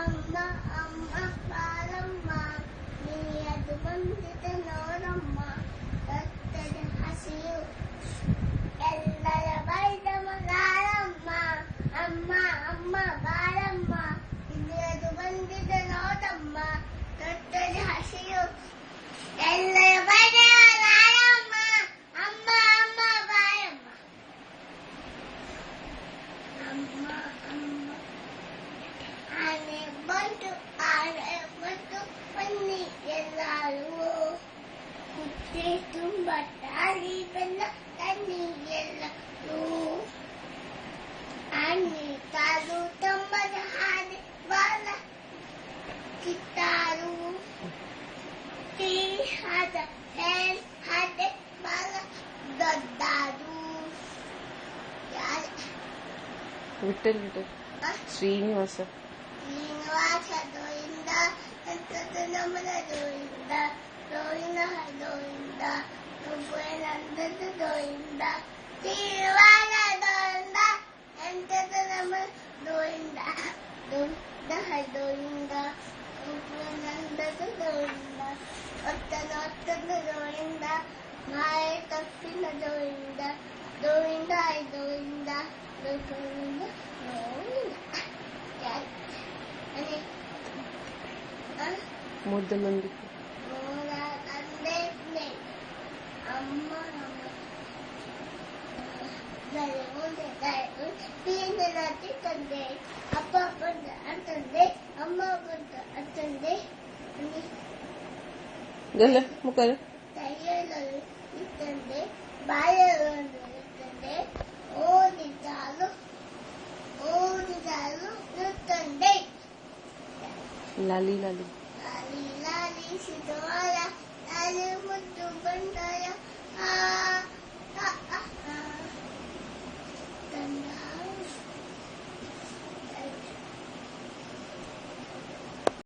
ಅಮ್ಮ ಅಮ್ಮ ಬಾರಮ್ಮ ನೀಯದು ಬಂದಿದೆ ನೋಡಮ್ಮ ರಕ್ತದ ಹಸಿರು ಎಲ್ಲರ ಬೈದ ಮಗಾರಮ್ಮ ಅಮ್ಮ ಅಮ್ಮ ಬಾರಮ್ಮ ನೀಯದು ಬಂದಿದೆ ನೋಡಮ್ಮ ರಕ್ತದ ಹಸಿರು ಎಲ್ಲರ ಬೈದ ಮಗಾರಮ್ಮ ಅಮ್ಮ ಅಮ್ಮ ಬಾರಮ್ಮ ಅಮ್ಮ ಅಮ್ಮ ಆನೆ ಬಂತು ಬನ್ನಿ ಎಲ್ಲರೂ ಕುಚ್ಚೆ ತುಂಬ ತಾಳಿ ಬೆಲ್ಲ ತನ್ನಿ ಎಲ್ಲರೂ ಆನೆ ಕಾಲು ತಂಬದ ಹಾದೆ ಬಾಲ ಕಿತ್ತಾರು ಟೀ ಹಾದ ಹೇಲ್ ಹಾದೆ ಬಾಲ ದೊಡ್ಡಾರು ವಿಠಲ್ ಶ್ರೀನಿವಾಸ ಗೋವಿಂದ ಸಂತತ ನಮನ ಗೋವಿಂದ ಗೋವಿಂದ ಗೋವಿಂದ ನಂದದ ಗೋವಿಂದ ಶ್ರೀವಾಲ ಗೋವಿಂದ ಸಂತತ ನಮನ ಗೋವಿಂದ ಗೋವಿಂದ ಗೋವಿಂದ ನಂದದ ಗೋವಿಂದ ಒತ್ತನ ಗೋವಿಂದ ಮಾಯ ತಪ್ಪಿನ ಗೋವಿಂದ ಗೋವಿಂದ ಗೋವಿಂದ ಗೋವಿಂದ ಮುದ್ದು ಮಂದಿ ಅಮ್ಮ ತಂದೆ ಅಪ್ಪ ಬಂದ ಅಂತಂದೆ ಅಮ್ಮ ಬಂದ ಅಂತಂದೆ ಮುಖ ತೈಯಲು ಇತ್ತಂದೆ ಬಾಳೆಗಳನ್ನು ಇತ್ತಂದೆ ಓದಿದ್ದಾಲು ಇತ್ತಂದೆ ಲಾಲಿ ಲಾಲಿ